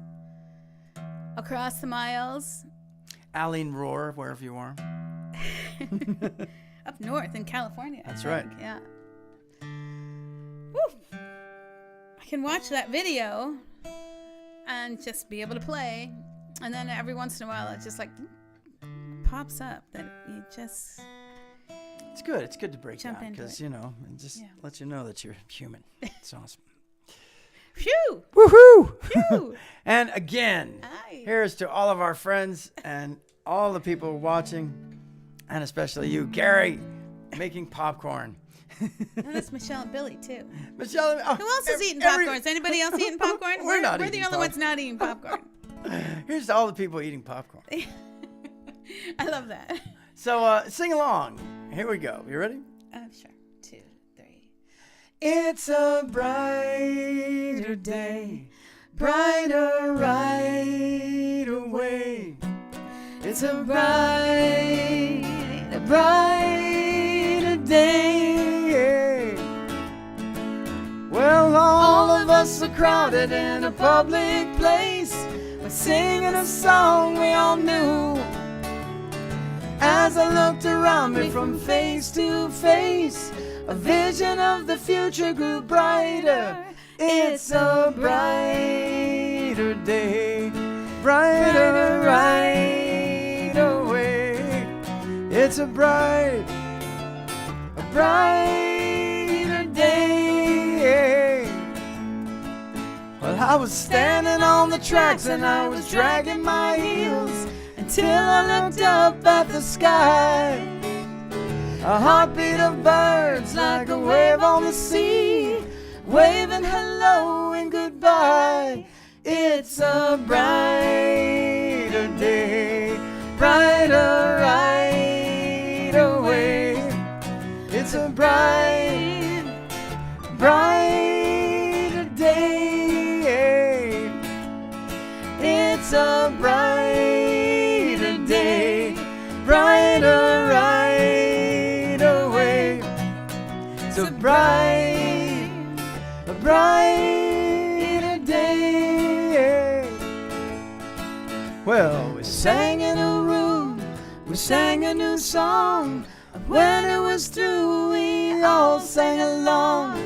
across the miles. Aline Roar, wherever you are. Up north in California. That's I right. think, yeah. Woo. I can watch that video and just be able to play. And then every once in a while it just like pops up that you just... It's good. It's good to break Jump down into because, it. you know, it just Yeah. lets you know that you're human. It's awesome. Phew! Woohoo! Phew! And again, Aye. here's to all of our friends and all the people watching, and especially you, Gary, making popcorn. And that's Michelle and Billy too. Michelle, oh, Who else is eating popcorn? Is anybody else eating popcorn? We're not We're eating the only ones not eating popcorn. Here's to all the people eating popcorn. I love that. So sing along. Here we go. You ready? Sure. 2, 3. It's a brighter day, brighter right away. It's a brighter day. Well, all of us are crowded in a public place. We're singing a song we all knew. As I looked around me from face to face, a vision of the future grew brighter. It's a brighter day, brighter right away. It's a brighter day. Well, I was standing on the tracks and I was dragging my heels until I looked up at the sky. A heartbeat of birds like a wave on the sea, waving hello and goodbye. It's a brighter day, brighter right away. It's a brighter day. It's a brighter day, brighter right away. It's a brighter day. Well, we sang in a room, we sang a new song. When it was through, we all sang along.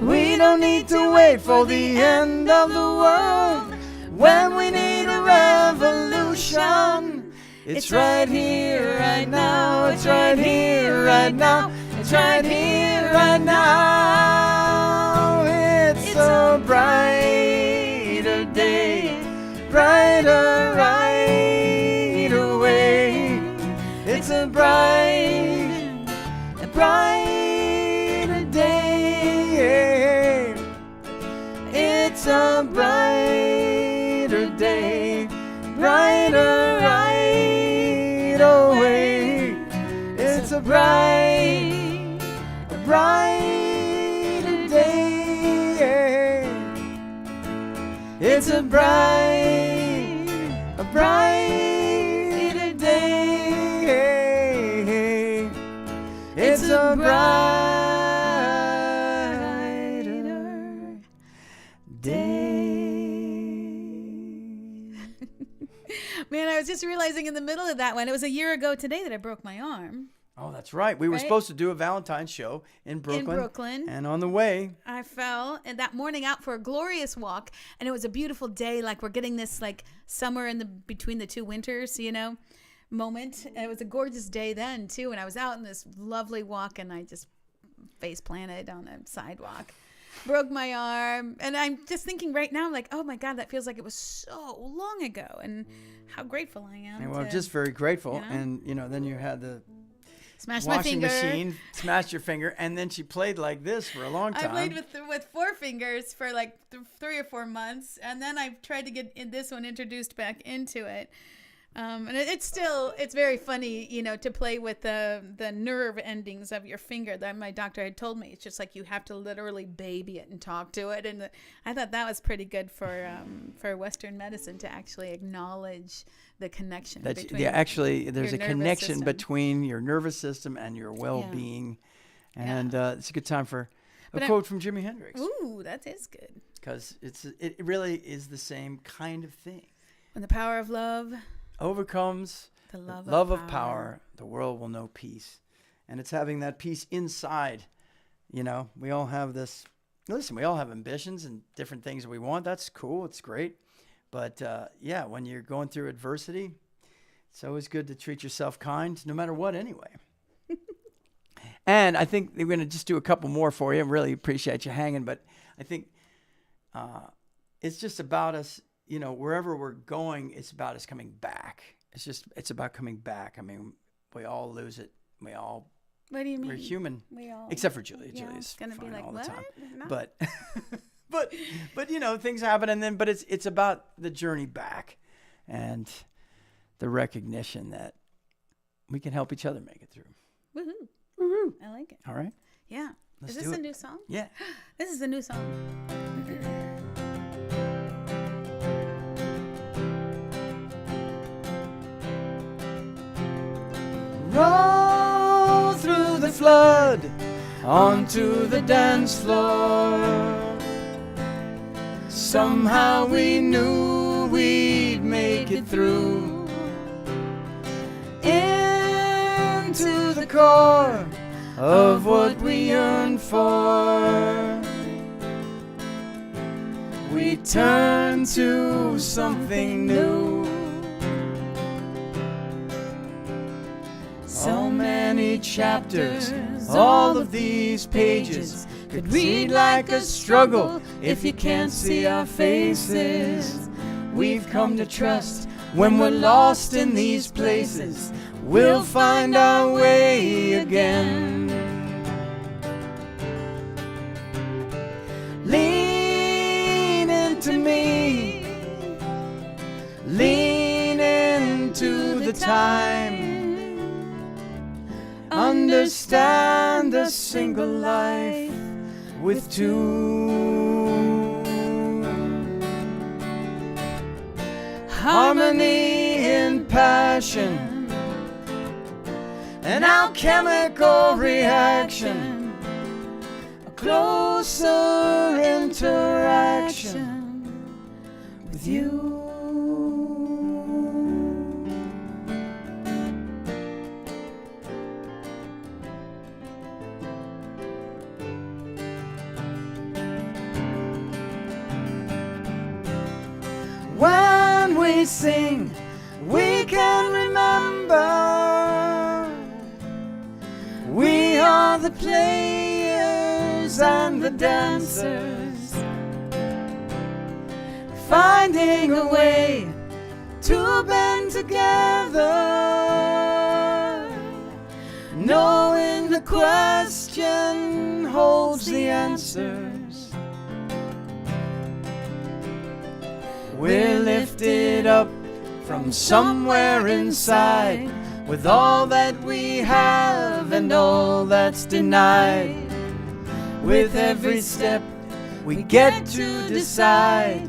We don't need to wait for the end of the world when we need a revolution. It's right here, right now. It's right here, right now. It's right here, right now. It's a brighter day, brighter right away. It's a brighter day. It's a brighter day, brighter right away. It's a brighter day. It's a brighter day. It's a brighter day. Man, I was just realizing in the middle of that one, it was a year ago today that I broke my arm. Oh, that's right. We were supposed to do a Valentine show in Brooklyn. And on the way, I fell and that morning out for a glorious walk, and it was a beautiful day. Like we're getting this like summer in the between the two winters, moment. And it was a gorgeous day then too. And I was out in this lovely walk, and I just face planted on the sidewalk, broke my arm. And I'm just thinking right now, like, oh my God, that feels like it was so long ago, and how grateful I am. Well, I'm just very grateful. And then you had the smash my washing finger. machine, smashed your finger, and then she played like this for a long time. I played with 4 fingers for like 3 or 4 months, and then I tried to get this one introduced back into it. And it's very funny, to play with the nerve endings of your finger. That my doctor had told me. It's just like you have to literally baby it and talk to it. And I thought that was pretty good for Western medicine to actually acknowledge the connection between. Yeah, actually, there's a connection system. between your nervous system and your well-being. Yeah. And it's a good time for a quote from Jimi Hendrix. Ooh, that is good. Because it really is the same kind of thing. When the power of love overcomes the love of power, the world will know peace. And it's having that peace inside. We all have this. Listen, we all have ambitions and different things that we want. That's cool. It's great. But when you're going through adversity, it's always good to treat yourself kind, no matter what, anyway. And I think we're going to just do a couple more for you. I really appreciate you hanging. But I think it's just about us. Wherever we're going, it's about us coming back. It's about coming back. I mean, we all lose it. We all. What do you mean? We're human. We all. Except for Julia. Yeah, Julia's gonna be like, all what? the time. No. But things happen, and then it's about the journey back, and the recognition that we can help each other make it through. Woohoo! Woohoo! I like it. All right. Yeah. Is this a new song? Yeah. This is a new song. Roll through the flood onto the dance floor. Somehow we knew we'd make it through. Into the core of what we yearn for. We turn to something new. So many chapters, all of these pages could read like a struggle if you can't see our faces. We've come to trust when we're lost in these places, we'll find our way again. Lean into me, lean into the time. Understand a single life with two. Harmony in passion, an alchemical reaction, a closer interaction with you. When we sing, we can remember we are the players and the dancers, finding a way to bend together, knowing the question holds the answers. We're lifted up from somewhere inside, with all that we have and all that's denied. With every step we get to decide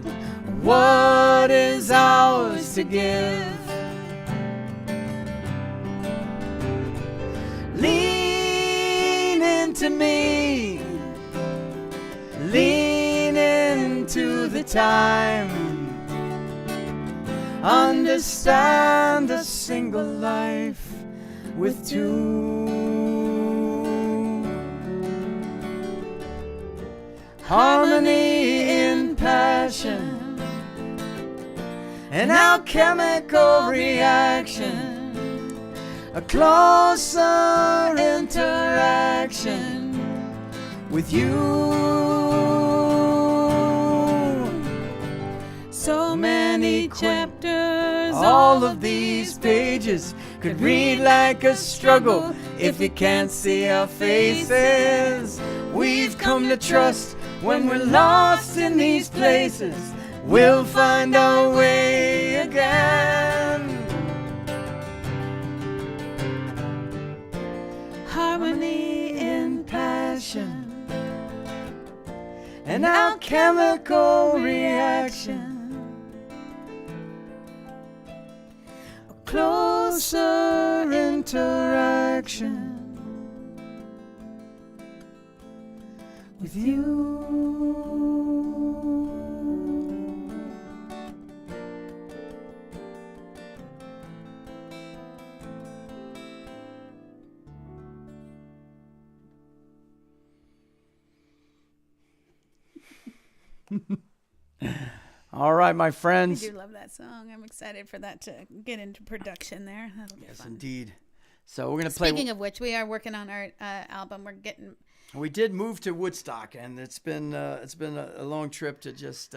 what is ours to give. Lean into me, lean into the time. Understand a single life with two. Harmony in passion, an alchemical reaction, a closer interaction with you. So many chapters, all of these pages could read like a struggle if you can't see our faces. We've come to trust when we're lost in these places, we'll find our way again. Harmony in passion, an alchemical reaction, closer interaction with you. All right, my friends. I do love that song. I'm excited for that to get into production there. That'll be Yes, fun. indeed. So we're going to play. Speaking of which, we are working on our album. We're getting. We did move to Woodstock, and it's been a long trip to just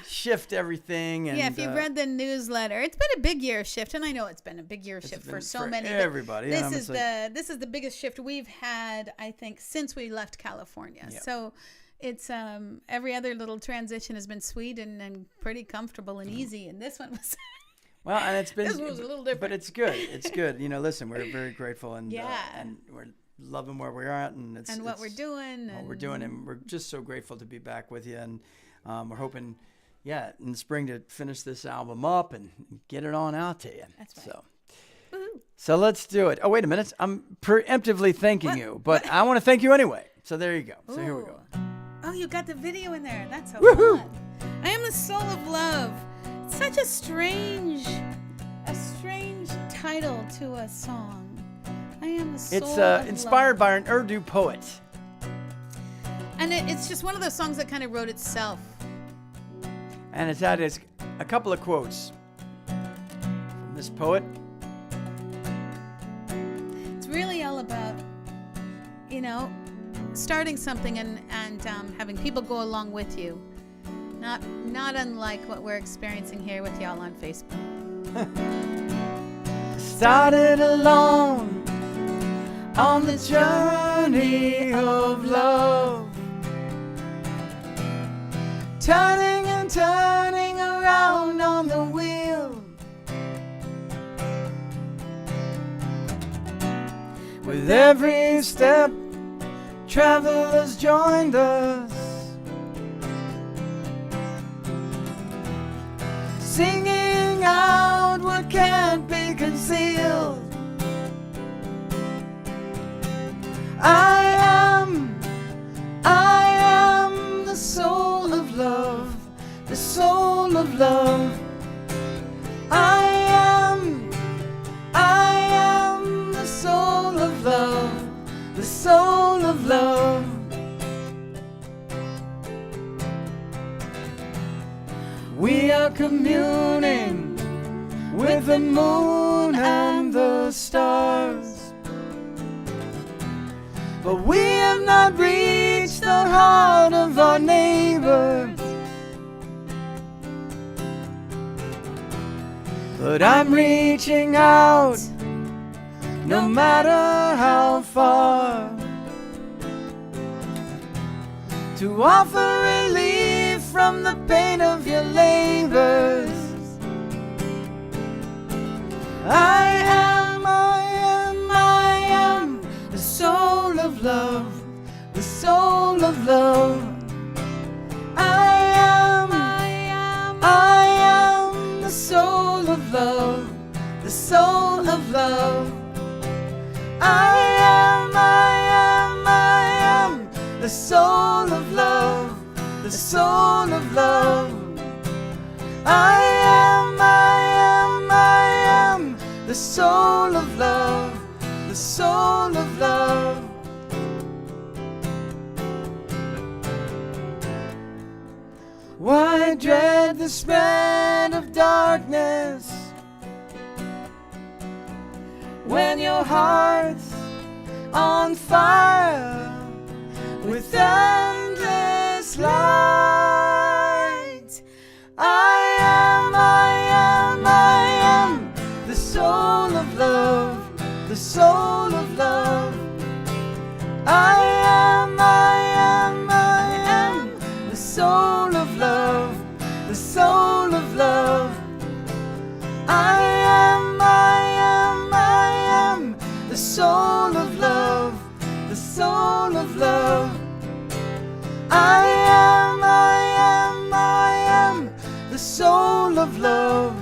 shift everything. And, if you've read the newsletter, it's been a big year shift, and I know it's been a big year shift for so many. Everybody. This is the biggest shift we've had, I think, since we left California. Yep. So. It's every other little transition has been sweet and pretty comfortable and easy, and this one was and it's been this one was a little different, but it's good. It's good. Listen, we're very grateful, and and loving where we're at and what we're doing. And we're just so grateful to be back with you. And we're hoping, in the spring to finish this album up and get it on out to you. That's right. So let's do it. Oh, wait a minute. I'm preemptively thanking you, but I want to thank you anyway. So there you go. So here we go. Oh, you got the video in there. That's so Woohoo! fun. I am the soul of love. It's such a strange title to a song. I am the soul of love. It's inspired by an Urdu poet. And it's just one of those songs that kind of wrote itself. And it's had a couple of quotes from this poet. It's really all about, starting something and having people go along with you. Not unlike what we're experiencing here with y'all on Facebook. Started alone on the journey of love, turning and turning around on the wheel. With every step, travelers joined us, singing out what can't be concealed. I am the soul of love, the soul of love. I am the soul of love, the soul of love. We are communing with the moon and the stars, but we have not reached the heart of our neighbors. But I'm reaching out, no matter how far, to offer relief from the pain of your labors. I am the soul of love, the soul of love. I am the soul of love, the soul of love. I am the soul of love, the soul of love. I am the soul of love, the soul of love. Why dread the spread of darkness when your heart's on fire with endless light? I am the soul of love, the soul of love. I am the soul of love, the soul of love. I am the soul of love, the soul of love. I am the soul of love,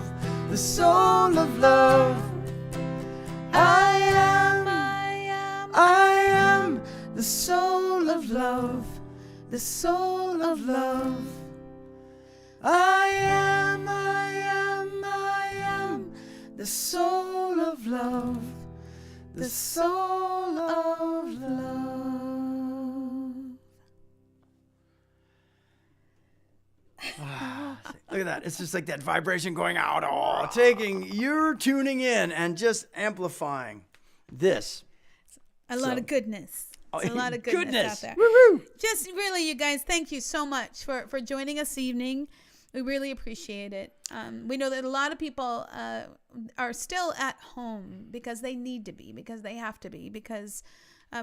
the soul of love. I am the soul of love, the soul of love. I am the soul of love, the soul of love. Look at that. It's just like that vibration going out. Oh, you're tuning in and just amplifying this. A lot of goodness. It's a lot of goodness out there. Woo-hoo. Just really, you guys, thank you so much for joining us this evening. We really appreciate it. We know that a lot of people are still at home because they need to be, because they have to be, because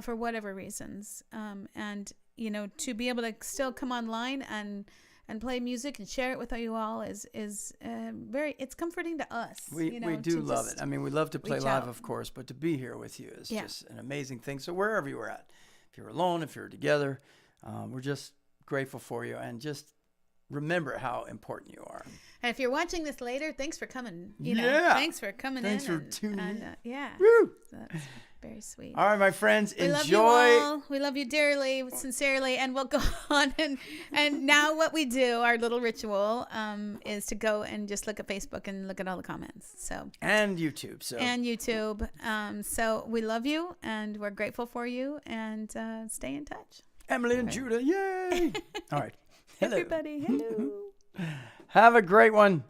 for whatever reasons. And, to be able to still come online and and play music and share it with you all is very, it's comforting to us. We do love it. I mean, we love to play reach live, out. of course, but to be here with you is just an amazing thing. So wherever you're at, if you're alone, if you're together, we're just grateful for you, and just remember how important you are. And if you're watching this later, thanks for coming. Thanks for coming Thanks in. for tuning in. Yeah. Woo! That's very sweet. All right, my friends, We enjoy. love you all. We love you dearly, sincerely, and we'll go on. And now what we do, our little ritual, is to go and just look at Facebook and look at all the comments. And YouTube. And YouTube. So we love you, and we're grateful for you, and stay in touch. Emily and Judah, yay! All right. Hello. Everybody, hello. Have a great one.